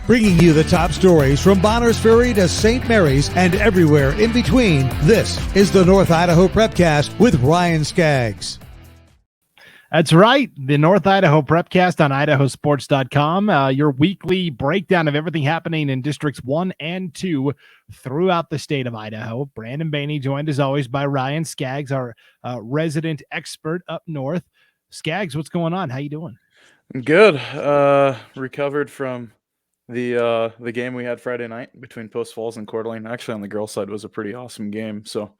Bringing you the top stories from Bonners Ferry to St. Mary's and everywhere in between, this is the North Idaho Prepcast with Ryan Scaggs. That's right. The North Idaho Prepcast on IdahoSports.com. Your weekly breakdown of everything happening in Districts 1 and 2 throughout the state of Idaho. Brandon Baney joined as always by Ryan Scaggs, our resident expert up north. Scaggs, what's going on? How you doing? Good. Recovered from the game we had Friday night between Post Falls and Coeur d'Alene. Actually, on the girls' side, was a pretty awesome game. So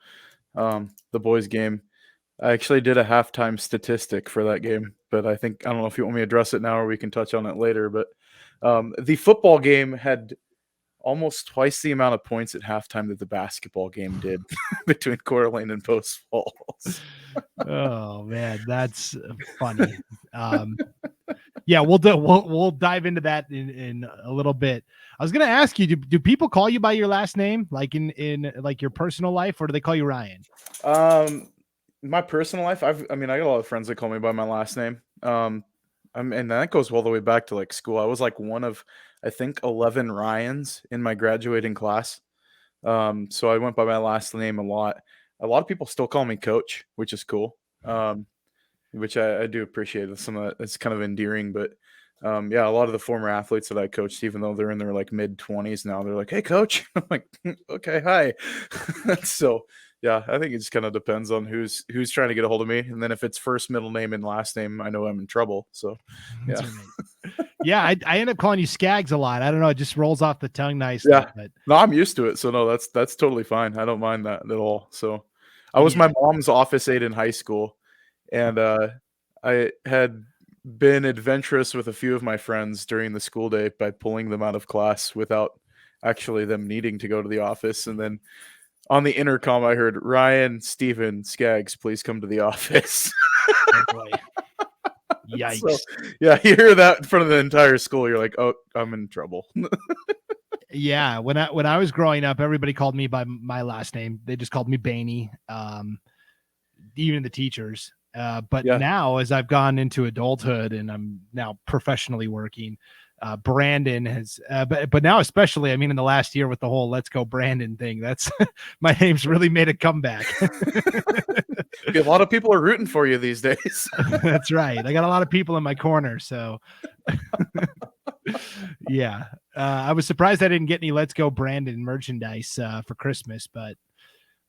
the boys' game, I actually did a halftime statistic for that game, but I don't know if you want me to address it now or we can touch on it later. But the football game had almost twice the amount of points at halftime that the basketball game did between Coeur d'Alene and Post Falls. Oh man, that's funny. Yeah, we'll dive into that in a little bit. I was going to ask you, do people call you by your last name, like in like your personal life, or do they call you Ryan? My personal life, I got a lot of friends that call me by my last name. And that goes all the way back to like school. I was like one of, I think, 11 Ryans in my graduating class. So I went by my last name a lot. A lot of people still call me Coach, which is cool. Which I do appreciate. Some of that, it's kind of endearing, but yeah, a lot of the former athletes that I coached, even though they're in their like mid-20s now, they're like, "Hey, Coach." I'm like, "Okay, hi." So yeah, I think it just kind of depends on who's trying to get a hold of me, and then if it's first, middle name, and last name, I know I'm in trouble. So yeah, right. Yeah, I end up calling you Scaggs a lot. I don't know, it just rolls off the tongue nicely. Yeah, but no, I'm used to it, so no, that's totally fine. I don't mind that at all. So I was my mom's office aide in high school. And I had been adventurous with a few of my friends during the school day by pulling them out of class without actually them needing to go to the office. And then on the intercom, I heard, "Ryan, Steven, Scaggs, please come to the office." Oh boy. Yikes. So, yeah, you hear that in front of the entire school. You're like, "Oh, I'm in trouble." Yeah, when I was growing up, everybody called me by my last name. They just called me Baney, even the teachers. But now, as I've gone into adulthood and I'm now professionally working, Brandon has, but now especially, I mean, in the last year with the whole "Let's Go Brandon" thing, that's my name's really made a comeback. A lot of people are rooting for you these days. That's right. I got a lot of people in my corner, so yeah. I was surprised I didn't get any "Let's Go Brandon" merchandise for Christmas, but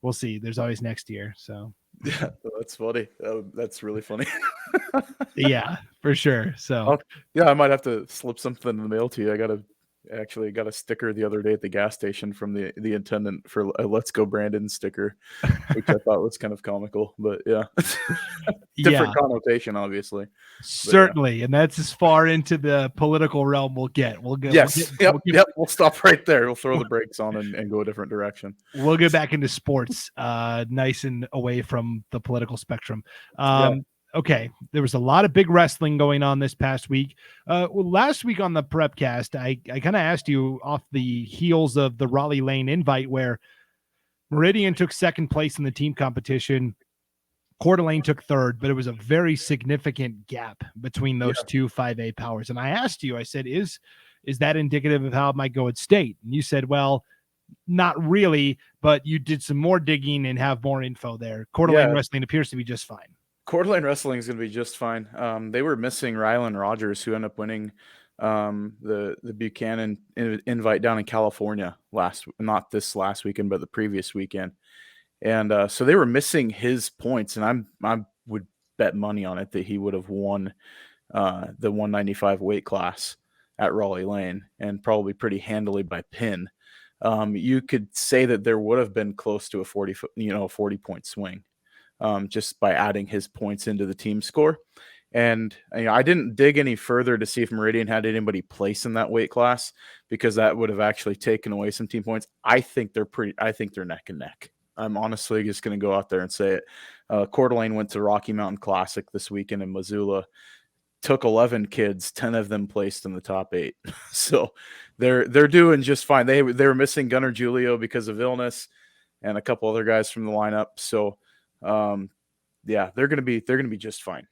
we'll see. There's always next year, so. Yeah, that's funny. That's really funny. Yeah, for sure. So yeah, I might have to slip something in the mail to you. I got a sticker the other day at the gas station from the attendant for a "Let's Go Brandon" sticker, which I thought was kind of comical, but yeah. Different connotation, obviously. Certainly, and that's as far into the political realm we'll get. Yes. We'll stop right there. We'll throw the brakes on and go a different direction. We'll get back into sports, nice and away from the political spectrum. Okay, there was a lot of big wrestling going on this past week. Last week on the Prepcast, I kind of asked you off the heels of the Raleigh Lane invite where Meridian took second place in the team competition. Coeur d'Alene took third, but it was a very significant gap between those two 5A powers. And I asked you, I said, is that indicative of how it might go at state? And you said, well, not really, but you did some more digging and have more info there. Coeur d'Alene wrestling appears to be just fine. Coeur d'Alene wrestling is going to be just fine. They were missing Rylan Rogers, who ended up winning the Buchanan invite down in California not this last weekend, but the previous weekend. And so they were missing his points, and I would bet money on it that he would have won the 195 weight class at Raleigh Lane, and probably pretty handily by pin. You could say that there would have been close to a 40-point swing. Just by adding his points into the team score. And I didn't dig any further to see if Meridian had anybody place in that weight class, because that would have actually taken away some team points. I think they're neck and neck. I'm honestly just going to go out there and say it. Coeur d'Alene went to Rocky Mountain Classic this weekend in Missoula, took 11 kids, 10 of them placed in the top 8. So they're doing just fine. They were missing Gunnar Giulio because of illness and a couple other guys from the lineup. So they're going to be just fine.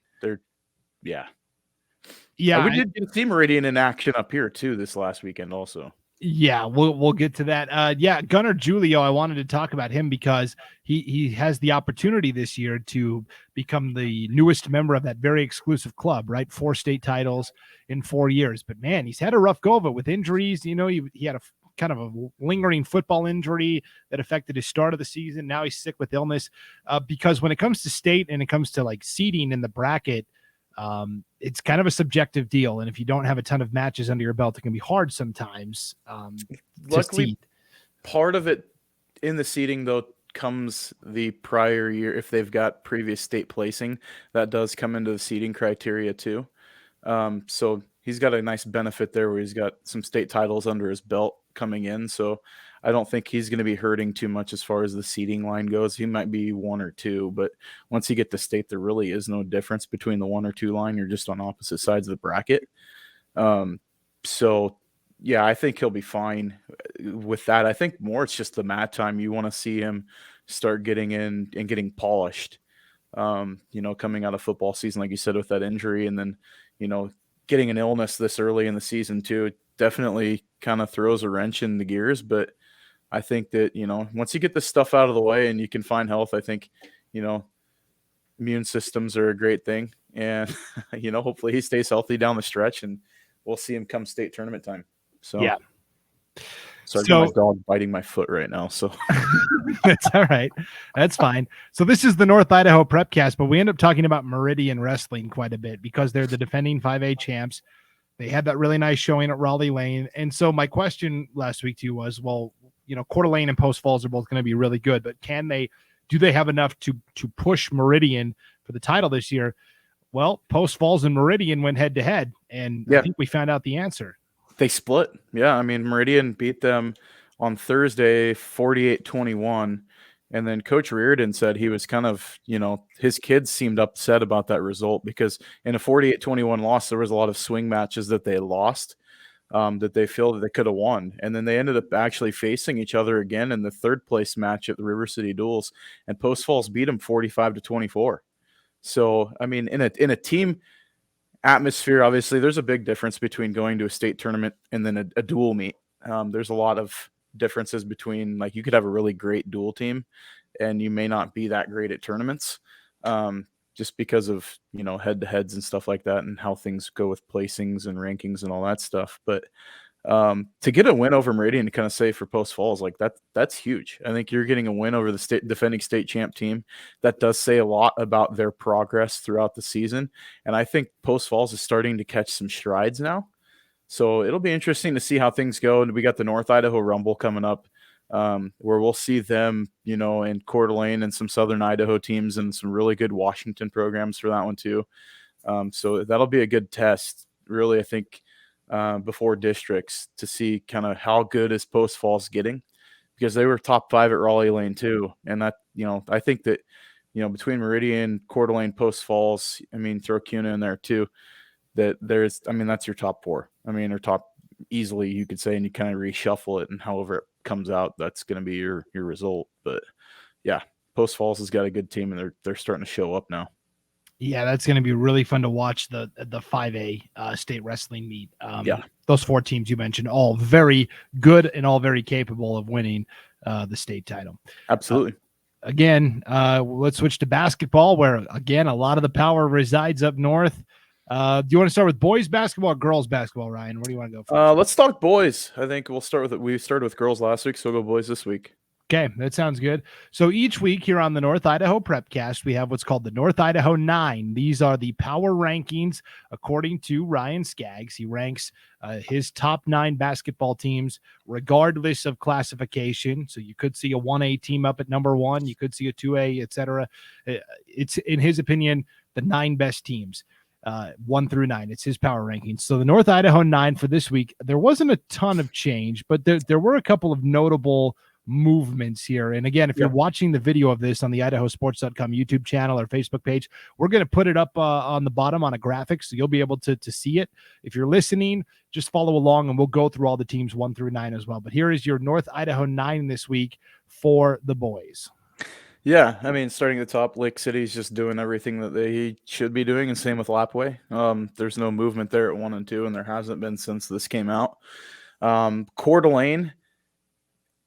Yeah, we did get to see Meridian in action up here too this last weekend also. Yeah, we'll get to that. Gunnar Giulio, I wanted to talk about him because he has the opportunity this year to become the newest member of that very exclusive club, right? 4 state titles in 4 years. But man, he's had a rough go of it with injuries. You know, he had a kind of a lingering football injury that affected his start of the season. Now he's sick with illness. Because when it comes to state and it comes to like seeding in the bracket, it's kind of a subjective deal, and if you don't have a ton of matches under your belt, it can be hard sometimes. Luckily, part of it in the seeding though comes the prior year. If they've got previous state placing, that does come into the seeding criteria too. So he's got a nice benefit there where he's got some state titles under his belt coming in. So I don't think he's going to be hurting too much as far as the seeding line goes. He might be 1 or 2, but once you get to state, there really is no difference between the 1 or 2 line. You're just on opposite sides of the bracket. So yeah, I think he'll be fine with that. I think more it's just the mat time. You want to see him start getting in and getting polished, coming out of football season, like you said, with that injury, and then, getting an illness this early in the season too, it definitely kind of throws a wrench in the gears. But I think that, once you get this stuff out of the way and you can find health, I think, immune systems are a great thing. And, hopefully he stays healthy down the stretch and we'll see him come state tournament time. So, yeah. Sorry, my dog biting my foot right now. So that's all right. That's fine. So this is the North Idaho Prepcast, but we end up talking about Meridian Wrestling quite a bit because they're the defending 5A champs. They had that really nice showing at Raleigh Lane. And so my question last week to you was, well, Coeur d'Alene and Post Falls are both going to be really good, but do they have enough to push Meridian for the title this year? Well, Post Falls and Meridian went head to head, and I think we found out the answer. They split. Yeah, I mean, Meridian beat them on Thursday 48-21, and then Coach Reardon said he was kind of, his kids seemed upset about that result because in a 48-21 loss, there was a lot of swing matches that they lost that they feel that they could have won. And then they ended up actually facing each other again in the 3rd place match at the River City Duels, and Post Falls beat them 45-24. So, I mean, in a team atmosphere, obviously, there's a big difference between going to a state tournament and then a dual meet. There's a lot of differences between, like, you could have a really great dual team and you may not be that great at tournaments just because of, head-to-heads and stuff like that and how things go with placings and rankings and all that stuff. But to get a win over Meridian to kind of say for Post Falls, like that's huge. I think you're getting a win over the defending state champ team. That does say a lot about their progress throughout the season. And I think Post Falls is starting to catch some strides now. So it'll be interesting to see how things go. And we got the North Idaho Rumble coming up where we'll see them, in Coeur d'Alene and some Southern Idaho teams and some really good Washington programs for that one too. So that'll be a good test, really, I think, before districts to see kind of how good is Post Falls getting, because they were top 5 at Raleigh Lane too. And that, I think that, between Meridian, Coeur d'Alene, Post Falls, I mean, throw CUNA in there too, that that's your top 4. I mean, or top easily, you could say, and you kind of reshuffle it and however it comes out, that's going to be your result. But yeah, Post Falls has got a good team and they're starting to show up now. Yeah, that's going to be really fun to watch the 5A state wrestling meet. Yeah. Those 4 teams you mentioned, all very good and all very capable of winning the state title. Absolutely. Again, let's switch to basketball, where, again, a lot of the power resides up north. Do you want to start with boys basketball or girls basketball, Ryan? Where do you want to go first? Let's talk boys. I think we'll start with it. We started with girls last week, so we'll go boys this week. Okay, that sounds good. So each week here on the North Idaho Prepcast, we have what's called the North Idaho 9. These are the power rankings according to Ryan Scaggs. He ranks his top 9 basketball teams regardless of classification. So you could see a 1A team up at number 1. You could see a 2A, etc. It's, in his opinion, the 9 best teams. 1 through 9. It's his power rankings. So the North Idaho 9 for this week, there wasn't a ton of change, but there were a couple of notable movements here. And again, if you're watching the video of this on the IdahoSports.com YouTube channel or Facebook page, we're going to put it up on the bottom on a graphic, so you'll be able to see it. If you're listening, just follow along and we'll go through all the teams 1 through 9 as well. But here is your North Idaho 9 this week for the boys. Yeah, I mean, starting at the top, Lake City's just doing everything that they should be doing, and same with Lapway. There's no movement there at 1 and 2, and there hasn't been since this came out. Coeur d'Alene,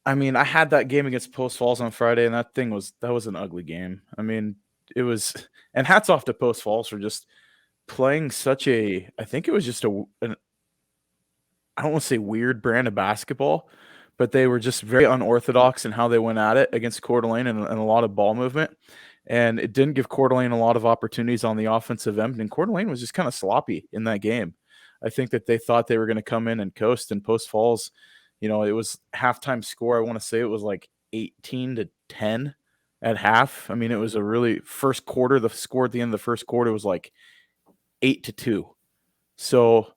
I mean, I had that game against Post Falls on Friday, and that was an ugly game. I mean, it was, and hats off to Post Falls for just playing such a, I think it was just I don't want to say weird brand of basketball, but they were just very unorthodox in how they went at it against Coeur d'Alene and a lot of ball movement. And it didn't give Coeur d'Alene a lot of opportunities on the offensive end. And Coeur d'Alene was just kind of sloppy in that game. I think that they thought they were going to come in and coast, and Post Falls, it was halftime score. I want to say it was like 18-10 at half. I mean, it was a really first quarter. The score at the end of the first quarter was like 8-2. So,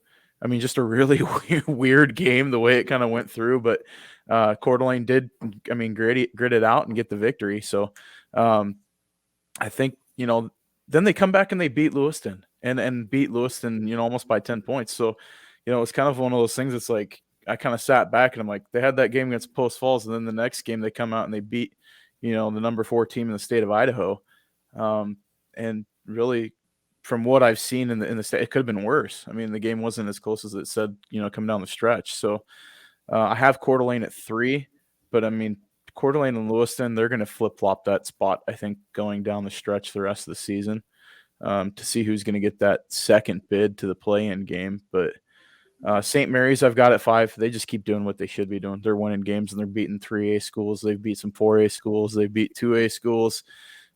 I mean, just a really weird game the way it kind of went through. But Coeur d'Alene did, I mean, grit it out and get the victory. So, I think, then they come back and they beat Lewiston and beat Lewiston, almost by 10 points. So, it's kind of one of those things. It's like I kind of sat back and I'm like, they had that game against Post Falls, and then the next game they come out and they beat, the number 4 team in the state of Idaho. And really, from what I've seen in the state, it could have been worse. I mean, the game wasn't as close as it said, coming down the stretch. So I have Coeur d'Alene at 3, but I mean, Coeur d'Alene and Lewiston, they're going to flip-flop that spot, I think, going down the stretch the rest of the season, to see who's going to get that second bid to the play-in game. But St. Mary's, I've got at 5. They just keep doing what they should be doing. They're winning games, and they're beating 3A schools. They've beat some 4A schools. They beat 2A schools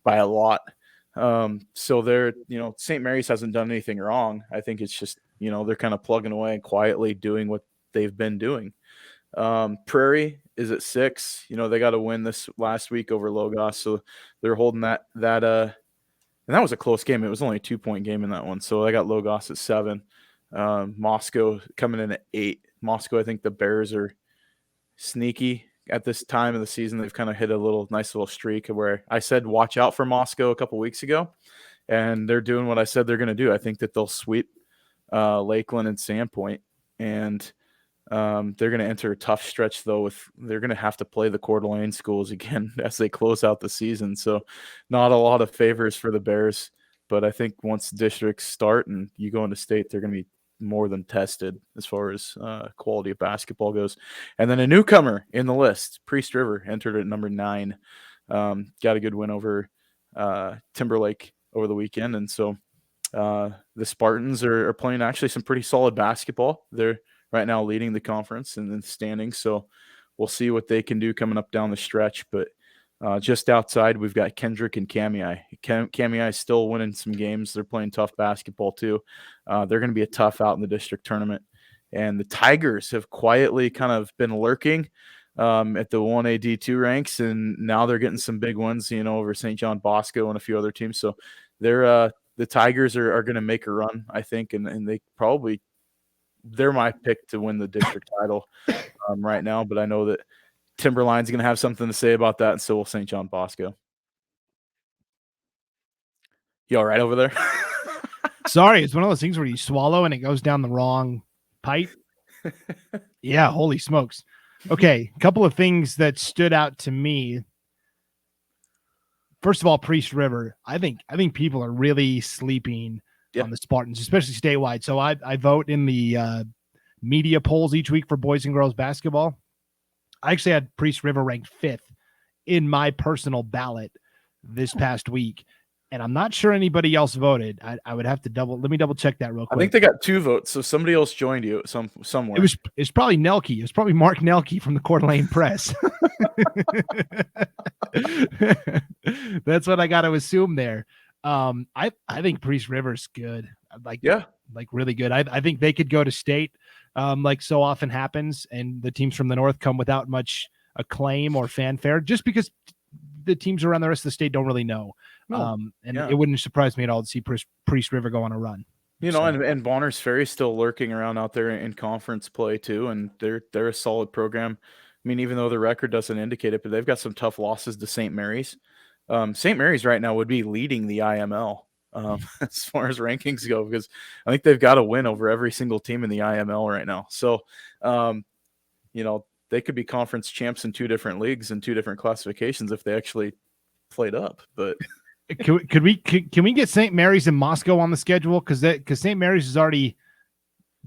by a lot. So they're, St. Mary's hasn't done anything wrong. I think it's just, they're kind of plugging away and quietly doing what they've been doing. Prairie is at 6. They got to win this last week over Logos, so they're holding that and that was a close game. It was only a 2-point game in that one. So I got Logos at 7. Moscow coming in at 8. Moscow, I think the Bears are sneaky at this time of the season. They've kind of hit a nice little streak where I said watch out for Moscow a couple weeks ago, and they're doing what I said they're going to do. I think that they'll sweep Lakeland and Sandpoint, and they're going to enter a tough stretch, though. They're going to have to play the Coeur d'Alene schools again as they close out the season. So not a lot of favors for the Bears, but I think once districts start and you go into state, they're going to be more than tested as far as quality of basketball goes. And then a newcomer in the list, Priest River, entered at number 9. Got a good win over Timberlake over the weekend. And so the Spartans are playing actually some pretty solid basketball. They're right now leading the conference and the standings. So we'll see what they can do coming up down the stretch. But just outside, we've got Kendrick and Kamei. Kamei is still winning some games. They're playing tough basketball too. They're going to be a tough out in the district tournament. And the Tigers have quietly kind of been lurking at the 1A D2 ranks, and now they're getting some big ones, over St. John Bosco and a few other teams. So the Tigers are going to make a run, I think, and they're my pick to win the district title right now. But I know that Timberline's going to have something to say about that, and so will St. John Bosco. You all right over there? Sorry, it's one of those things where you swallow and it goes down the wrong pipe. Yeah, holy smokes. Okay, a couple of things that stood out to me. First of all, Priest River. I think people are really sleeping on the Spartans, especially statewide. So I vote in the media polls each week for boys and girls basketball. I actually had Priest River ranked 5th in my personal ballot this past week, and I'm not sure anybody else voted. I would have to let me double check that real quick. I think they got 2 votes, so somebody else joined you somewhere. It's probably Nelke. It was probably Mark Nelke from the Coeur d'Alene Press. That's what I got to assume there. I think Priest River's good. Like really good. I think they could go to state, like so often happens, and the teams from the north come without much acclaim or fanfare, just because the teams around the rest of the state don't really know. It wouldn't surprise me at all to see Priest River go on a run. And Bonners Ferry's still lurking around out there in conference play too, and they're a solid program. I mean, even though the record doesn't indicate it, but they've got some tough losses to St. Mary's. St. Mary's right now would be leading the IML as far as rankings go, because I think they've got a win over every single team in the IML right now. So, they could be conference champs in 2 different leagues and 2 different classifications if they actually played up. But can we get St. Mary's and Moscow on the schedule? Because St. Mary's has already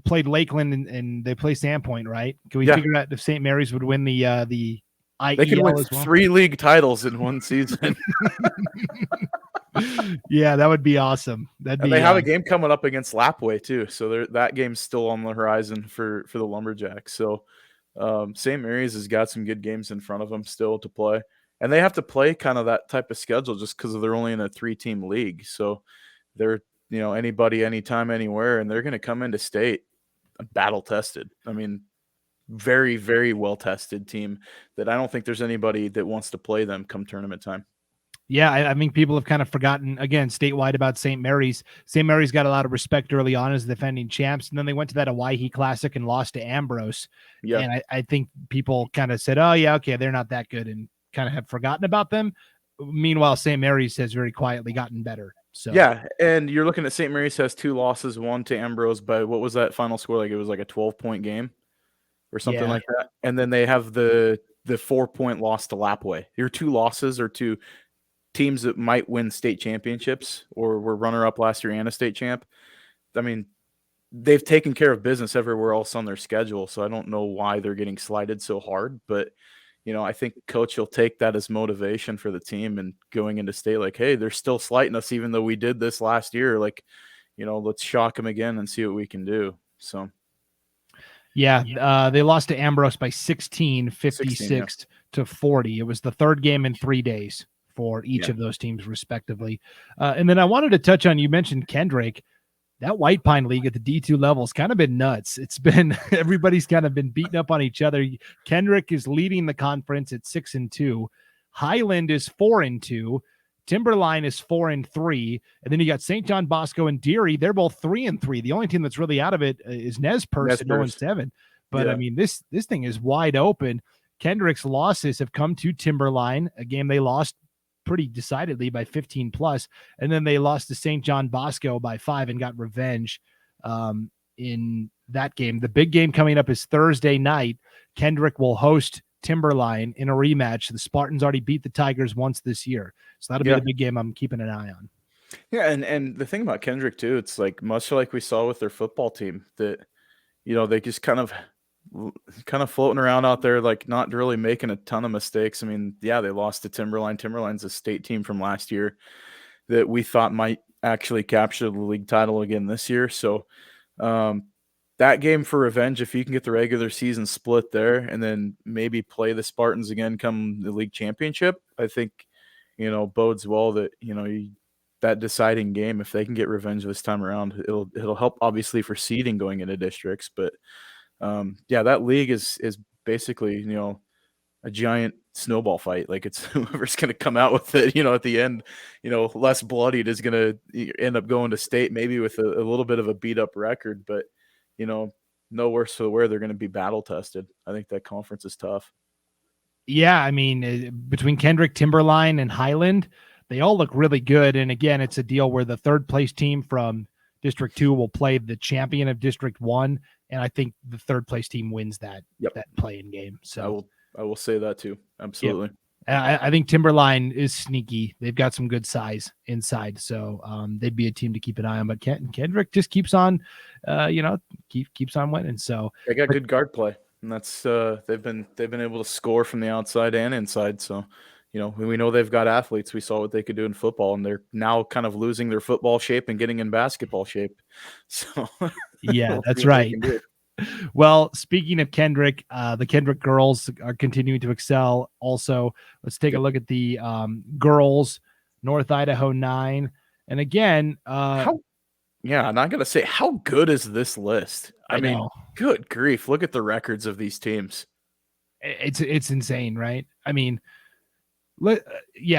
played Lakeland and they play Sandpoint, right? Can we figure out if St. Mary's would win the IEL they could win as well? 3 league titles in one season. Yeah, that would be awesome. They have a game coming up against Lapway too, so that game's still on the horizon for the Lumberjacks. So St. Mary's has got some good games in front of them still to play, and they have to play kind of that type of schedule just because they're only in a 3-team league. So they're anybody, anytime, anywhere, and they're going to come into state battle tested. I mean, very, very well tested team that I don't think there's anybody that wants to play them come tournament time. Yeah, I mean, people have kind of forgotten, again, statewide about St. Mary's. St. Mary's got a lot of respect early on as defending champs, and then they went to that Hawaii Classic and lost to Ambrose. Yeah. And I think people kind of said, oh, yeah, okay, they're not that good, and kind of have forgotten about them. Meanwhile, St. Mary's has very quietly gotten better. So yeah, and you're looking at St. Mary's has 2 losses, one to Ambrose by what was that final score? Like it was like a 12-point game or something like that. And then they have the 4-point loss to Lapway. Your 2 losses are to teams that might win state championships or were runner-up last year and a state champ. I mean, they've taken care of business everywhere else on their schedule, so I don't know why they're getting slighted so hard. But, I think Coach will take that as motivation for the team and going into state like, hey, they're still slighting us even though we did this last year. Like, let's shock them again and see what we can do. So, yeah, they lost to Ambrose by 16, 56 to 40. It was the third game in 3 days for each of those teams respectively. And then I wanted to touch on, you mentioned Kendrick. That White Pine League at the D2 level has kind of been nuts. It's been, everybody's kind of been beating up on each other. Kendrick is leading the conference at 6-2. Highland is 4-2. Timberline is 4-3. And then you got St. John Bosco and Deary. They're both 3-3. The only team that's really out of it is Nez Perce at 0-7. But I mean, this thing is wide open. Kendrick's losses have come to Timberline, a game they lost pretty decidedly by 15 plus. And then they lost to St. John Bosco by 5 and got revenge in that game. The big game coming up is Thursday night. Kendrick will host Timberline in a rematch. The Spartans already beat the Tigers once this year. So that'll be the big game I'm keeping an eye on. Yeah. And the thing about Kendrick too, it's like much like we saw with their football team that, they just kind of floating around out there, like not really making a ton of mistakes. I mean, they lost to Timberline. Timberline's a state team from last year that we thought might actually capture the league title again this year. So that game for revenge, if you can get the regular season split there and then maybe play the Spartans again come the league championship, I think, bodes well that, that deciding game, if they can get revenge this time around, it'll help obviously for seeding going into districts, but that league is basically, a giant snowball fight. Like it's whoever's going to come out with it, at the end, less bloodied is going to end up going to state, maybe with a little bit of a beat up record, but, no worse for the wear. They're going to be battle tested. I think that conference is tough. Yeah. I mean, between Kendrick, Timberline, and Highland, they all look really good. And again, it's a deal where the third place team from District 2 will play the champion of District 1. And I think the third place team wins that play-in game. So I will say that too. Absolutely. I think Timberline is sneaky. They've got some good size inside. So they'd be a team to keep an eye on. But Kendrick just keeps on, keeps on winning. So they got good guard play. And that's they've been able to score from the outside and inside. So, we know they've got athletes. We saw what they could do in football, and they're now kind of losing their football shape and getting in basketball shape. So yeah, that's right. Well, speaking of Kendrick, the Kendrick girls are continuing to excel. Also, let's take a look at the girls, North Idaho 9. And again, and I gotta say, how good is this list? I mean, good grief! Look at the records of these teams. It's insane, right? I mean, you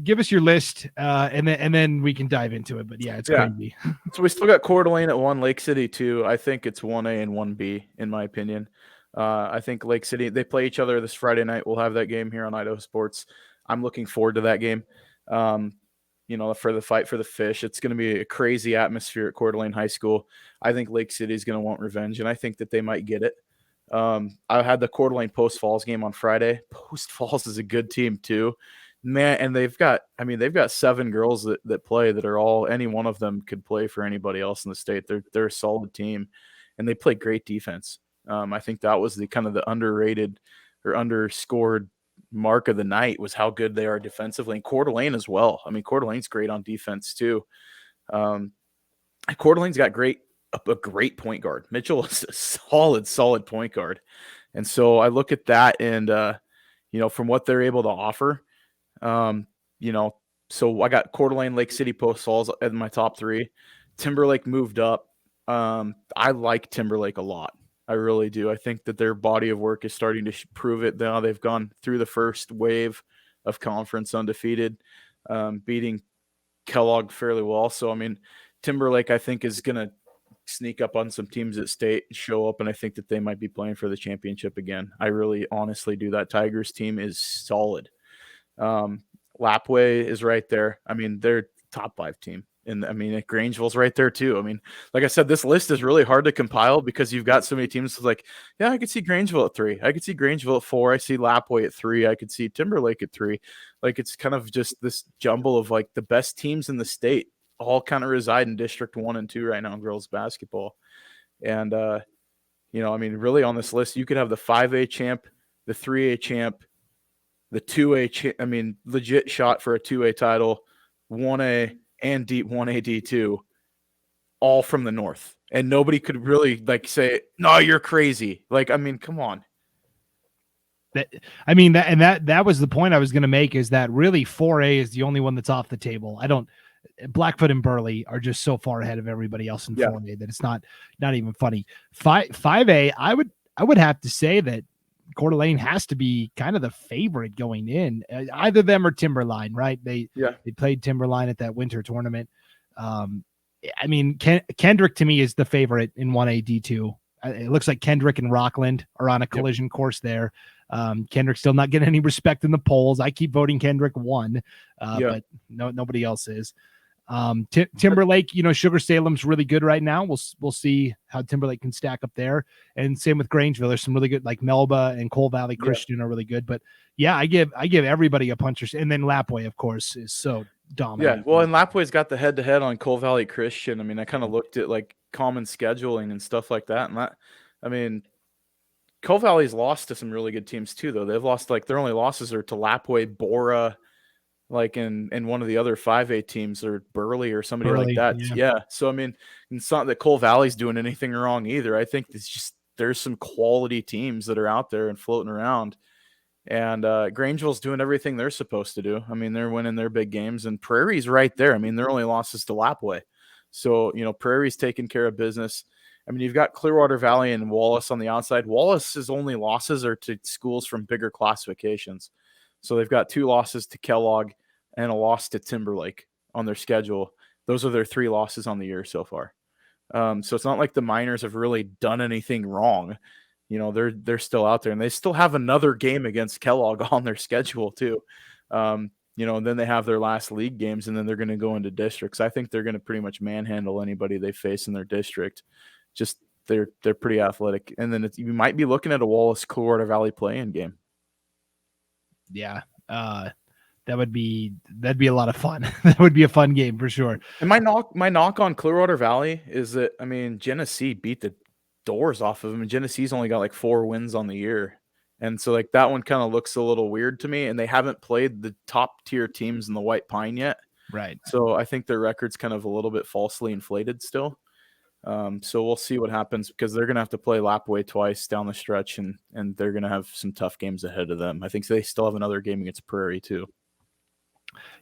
give us your list, and then we can dive into it. But it's crazy. So we still got Coeur d'Alene at 1, Lake City 2. I think it's 1A and 1B in my opinion. I think Lake City, they play each other this Friday night. We'll have that game here on Idaho Sports. I'm looking forward to that game. For the fight for the fish. It's going to be a crazy atmosphere at Coeur d'Alene High School. I think Lake City is going to want revenge, and I think that they might get it. I had the Coeur d'Alene Post Falls game on Friday. Post Falls is a good team too. Man, and they've got 7 girls that play that are all, any one of them could play for anybody else in the state. They're a solid team, and they play great defense. I think that was the kind of the underrated or underscored mark of the night, was how good they are defensively, and Coeur d'Alene as well. I mean, Coeur d'Alene's great on defense too. Coeur d'Alene's got a great point guard. Mitchell is a solid point guard. And so I look at that and, from what they're able to offer, so I got Coeur d'Alene, Lake City, Post Falls in my top 3. Timberlake moved up. I like Timberlake a lot. I really do. I think that their body of work is starting to prove it. Now they've gone through the first wave of conference undefeated, beating Kellogg fairly well. So, I mean, Timberlake, I think, is going to sneak up on some teams at state, show up, and I think that they might be playing for the championship again. I really honestly do. That Tigers team is solid. Lapway is right there. I mean, they're top 5 team. And I mean, Grangeville's right there too. I mean, like I said, this list is really hard to compile because you've got so many teams. Like, yeah, I could see Grangeville at 3. I could see Grangeville at 4. I see Lapway at 3. I could see Timberlake at 3. Like, it's kind of just this jumble of like the best teams in the state all kind of reside in District 1 and 2 right now in girls basketball. And, I mean, really on this list, you could have the 5A champ, the 3A champ, the 2A, legit shot for a 2A title, 1A and 1A D2, all from the north. And nobody could really like say, no, you're crazy. Like, I mean, come on. That was the point I was going to make, is that really 4A is the only one that's off the table. Blackfoot and Burley are just so far ahead of everybody else in 4A that it's not even funny. 5A, I would have to say that Coeur d'Alene has to be kind of the favorite going in. Either them or Timberline, right? They played Timberline at that winter tournament. Kendrick to me is the favorite in 1A D2. It looks like Kendrick and Rockland are on a collision course there. Kendrick's still not getting any respect in the polls. I keep voting Kendrick 1, but nobody else is. Timberlake, Sugar Salem's really good right now. We'll see how Timberlake can stack up there. And same with Grangeville. There's some really good, like Melba and Cole Valley Christian are really good. But yeah, I give everybody a puncher. And then Lapway, of course, is so dominant. Yeah, well, and Lapway's got the head-to-head on Cole Valley Christian. I mean, I kind of looked at like common scheduling and stuff like that. And Cole Valley's lost to some really good teams too, though. They've lost, like, their only losses are to Lapway, Bora, like in one of the other 5A teams, or Burley or somebody like that. Yeah. So, I mean, it's not that Cole Valley's doing anything wrong either. I think it's just there's some quality teams that are out there and floating around. And Grangeville's doing everything they're supposed to do. I mean, they're winning their big games, and Prairie's right there. I mean, their only loss is to Lapway. So, Prairie's taking care of business. I mean, you've got Clearwater Valley and Wallace on the outside. Wallace's only losses are to schools from bigger classifications. So they've got 2 losses to Kellogg and a loss to Timberlake on their schedule. Those are their 3 losses on the year so far. So it's not like the Miners have really done anything wrong. They're still out there, and they still have another game against Kellogg on their schedule too. And then they have their last league games, and then they're going to go into districts. I think they're going to pretty much manhandle anybody they face in their district. Just they're pretty athletic. And then you might be looking at a Wallace Clearwater Valley play-in game. Yeah. That'd be a lot of fun. That would be a fun game for sure. And my knock on Clearwater Valley is that, I mean, Genesee beat the doors off of them, and Genesee's only got like 4 wins on the year. And so like that one kind of looks a little weird to me, and they haven't played the top tier teams in the White Pine yet. Right. So I think their record's kind of a little bit falsely inflated still. So we'll see what happens, because they're going to have to play Lapway twice down the stretch, and they're going to have some tough games ahead of them. I think they still have another game against Prairie too.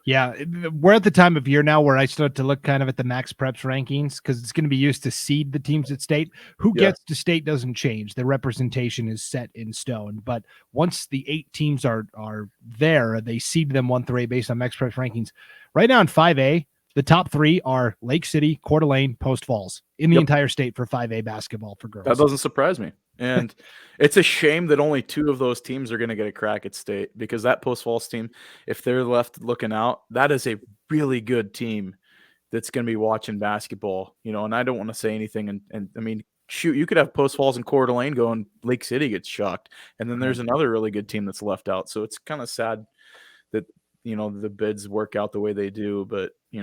Yeah, we're at the time of year now where I start to look kind of at the Max Preps rankings, because it's going to be used to seed the teams at state. Who gets to state doesn't change. The representation is set in stone. But once the 8 teams are there, they seed them 1 through 8 based on Max Preps rankings. Right now in 5A, the top 3 are Lake City, Coeur d'Alene, Post Falls in the entire state for 5A basketball for girls. That doesn't surprise me. And it's a shame that only 2 of those teams are going to get a crack at state, because that Post Falls team, if they're left looking out, that is a really good team that's going to be watching basketball, and I don't want to say anything. And I mean, shoot, you could have Post Falls and Coeur d'Alene go, and Lake City gets shocked. And then there's another really good team that's left out. So it's kind of sad that the bids work out the way they do, but you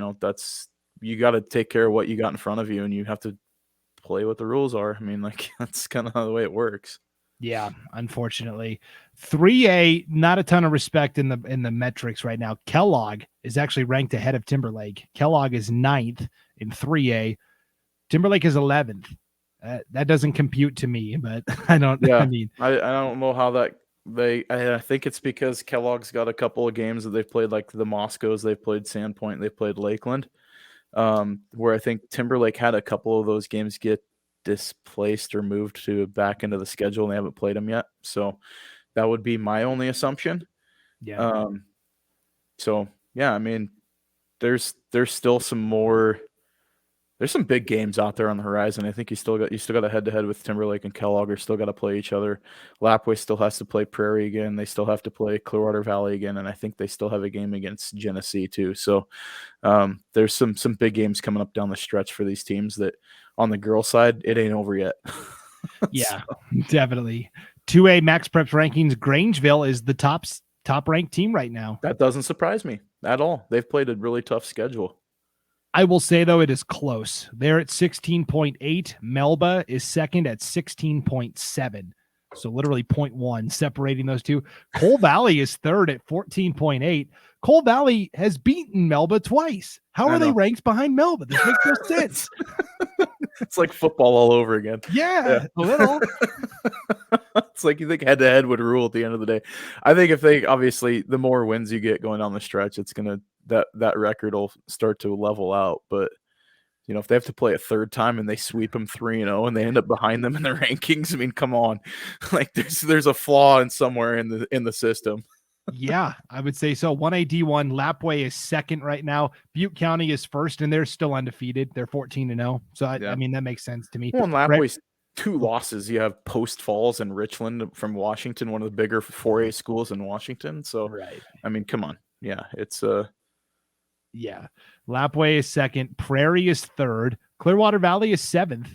got to take care of what you got in front of you, and you have to play what the rules are. I mean, like, that's kind of the way it works. Yeah, unfortunately. 3A, not a ton of respect in the metrics right now. Kellogg is actually ranked ahead of Timberlake. Kellogg is 9th in 3A. Timberlake is 11th. That doesn't compute to me, but I don't. Yeah, I mean, I don't know how that I think it's because Kellogg's got a couple of games that they've played, like the Moscows, they've played Sandpoint, they've played Lakeland, where I think Timberlake had a couple of those games get displaced or moved to back into the schedule, and they haven't played them yet. So that would be my only assumption. yeah. So yeah, I mean, there's still there's some big games out there on the horizon. I think you still got a head to head with Timberlake and Kellogg are still got to play each other. Lapwai still has to play Prairie again. They still have to play Clearwater Valley again, and I think they still have a game against Genesee too. So there's some big games coming up down the stretch for these teams. That on the girl side, it ain't over yet. Yeah, definitely. 2A Max Preps rankings. Grangeville is the top ranked team right now. That doesn't surprise me at all. They've played a really tough schedule. I will say, though, it is close. They're at 16.8. Melba is second at 16.7. So literally 0.1 separating those two. Cole Valley is third at 14.8. Cole Valley has beaten Melba twice. How are they ranked behind Melba? This makes no sense. It's like football all over again. Yeah. A little. It's like you think head to head would rule at the end of the day. I think if they obviously the more wins you get going down the stretch, it's gonna that record will start to level out. But if they have to play a third time and they sweep them 3-0 and they end up behind them in the rankings, I mean, come on, like there's a flaw in somewhere in the system. Yeah, I would say so. 1A D1, Lapwai is second right now. Butte County is first, and they're still undefeated. They're 14-0. So I mean, that makes sense to me. Well, and Lapwai's 2 losses. You have Post Falls and Richland from Washington, one of the bigger 4A schools in Washington. So, right. I mean, come on. Yeah, it's yeah. Lapwai is second. Prairie is third. Clearwater Valley is seventh.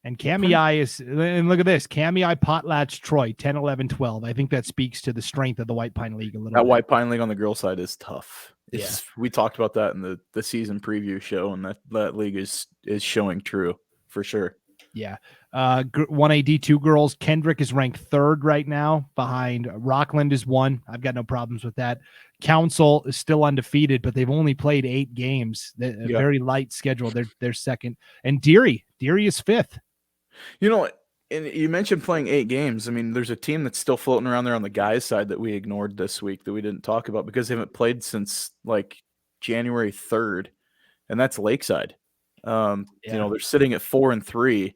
And Kamei is, and look at this, Kamei, Potlatch, Troy, 10, 11, 12. I think that speaks to the strength of the White Pine League a little bit. That White Pine League on the girl side is tough. Yeah. We talked about that in the season preview show, and that league is showing true for sure. Yeah. 1A D2 girls, Kendrick is ranked third right now. Behind Rockland is 1. I've got no problems with that. Council is still undefeated, but they've only played 8 games. Very light schedule. They're second. And Deary is 5th. And you mentioned playing 8 games. I mean, there's a team that's still floating around there on the guys' side that we ignored this week that we didn't talk about because they haven't played since like January 3rd, and that's Lakeside. They're sitting at 4-3,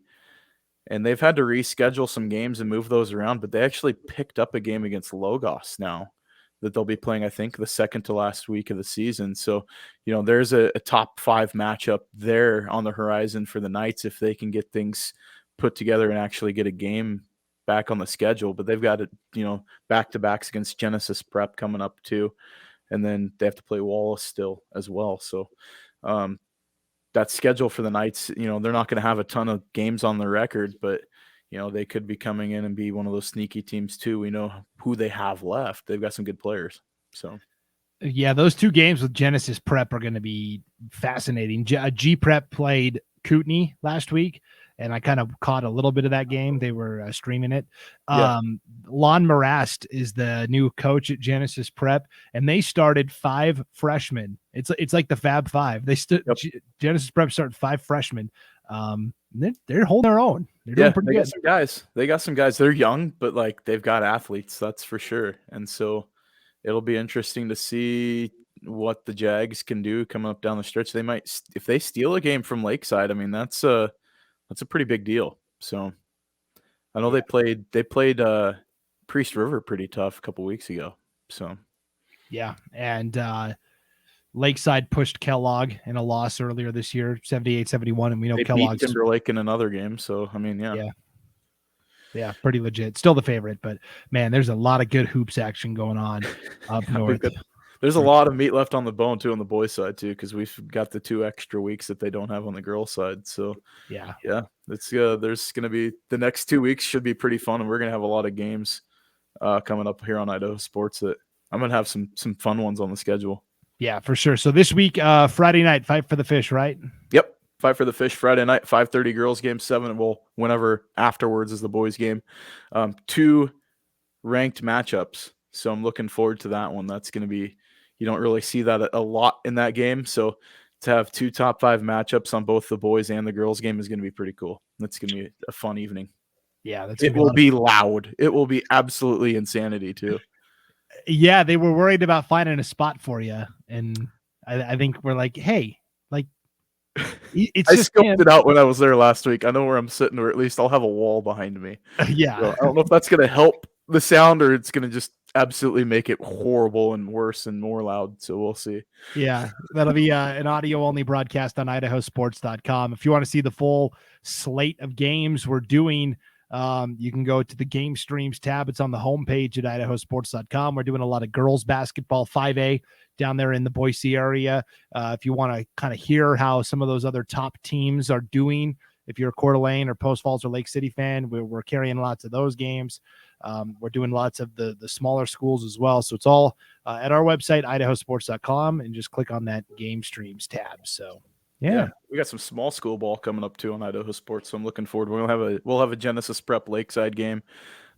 and they've had to reschedule some games and move those around, but they actually picked up a game against Logos now that they'll be playing, I think, the second to last week of the season. So, there's a top 5 matchup there on the horizon for the Knights if they can get things put together and actually get a game back on the schedule. But they've got back-to-backs against Genesis Prep coming up too, and then they have to play Wallace still as well. So that schedule for the Knights, they're not going to have a ton of games on the record, but they could be coming in and be one of those sneaky teams too. We know who they have left. They've got some good players. So yeah, those 2 games with Genesis Prep are going to be fascinating. G Prep played Kootenai last week, and I kind of caught a little bit of that game. They were streaming it. Lon Marast is the new coach at Genesis Prep, and they started 5 freshmen. It's like the Fab Five. Genesis Prep started 5 freshmen. They're holding their own. They're doing pretty good. They got some guys. They're young, but like they've got athletes, that's for sure. And so it'll be interesting to see what the Jags can do coming up down the stretch. They might, if they steal a game from Lakeside, I mean, that's a pretty big deal. So I know they played Priest River pretty tough a couple weeks ago. So yeah. And Lakeside pushed Kellogg in a loss earlier this year, 78-71, and we know Kellogg's beat Timberlake in another game. So I mean, yeah, pretty legit. Still the favorite, but man, there's a lot of good hoops action going on up north. There's a lot of meat left on the bone too on the boys' side too, because we've got the 2 extra weeks that they don't have on the girls' side. So yeah, it's there's going to be the next 2 weeks should be pretty fun, and we're going to have a lot of games coming up here on Idaho Sports that I'm gonna have some fun ones on the schedule. Yeah, for sure. So this week, Friday night, Fight for the Fish, right? Yep. Fight for the Fish Friday night, 5:30 girls game, 7. Well, whenever afterwards is the boys game. 2 ranked matchups. So I'm looking forward to that one. That's going to be, you don't really see that a lot in that game. So to have 2 top 5 matchups on both the boys and the girls game is going to be pretty cool. That's going to be a fun evening. Yeah, it will be loud. It will be absolutely insanity too. Yeah, they were worried about finding a spot for you, and I think we're like, hey, like it's I just scoped it out when I was there last week. I know where I'm sitting, or at least I'll have a wall behind me. Yeah, so I don't know if that's going to help the sound or it's going to just absolutely make it horrible and worse and more loud. So we'll see. Yeah, that'll be an audio-only broadcast on IdahoSports.com. If you want to see the full slate of games we're doing, you can go to the game streams tab. It's on the homepage at IdahoSports.com. We're doing a lot of girls basketball 5A down there in the Boise area. If you want to kind of hear how some of those other top teams are doing, if you're a Coeur d'Alene or Post Falls or Lake City fan, we're carrying lots of those games. We're doing lots of the smaller schools as well. So it's all at our website, IdahoSports.com, and just click on that game streams tab. So yeah, we got some small school ball coming up too on Idaho Sports. So I'm looking forward. We'll have a Genesis Prep Lakeside game,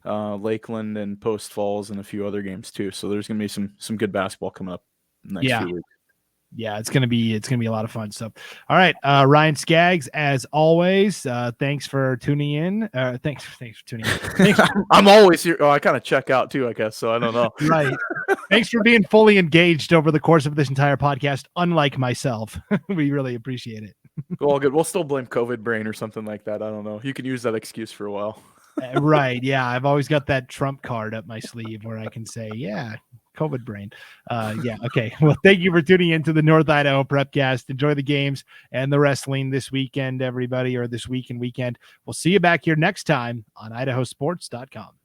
Lakeland and Post Falls, and a few other games too. So there's going to be some good basketball coming up next few weeks. Yeah, it's gonna be a lot of fun stuff. All right, Ryan Scaggs, as always, thanks for tuning in. Thanks for tuning in. I'm always here. Oh, I kind of check out too, I guess. So I don't know. Right. Thanks for being fully engaged over the course of this entire podcast. Unlike myself, we really appreciate it. All good. We'll still blame COVID brain or something like that. I don't know. You can use that excuse for a while. Right. Yeah, I've always got that Trump card up my sleeve where I can say, yeah, COVID brain. Yeah. Okay. Well, thank you for tuning into the North Idaho Prepcast. Enjoy the games and the wrestling this weekend, everybody, or this week and weekend. We'll see you back here next time on IdahoSports.com.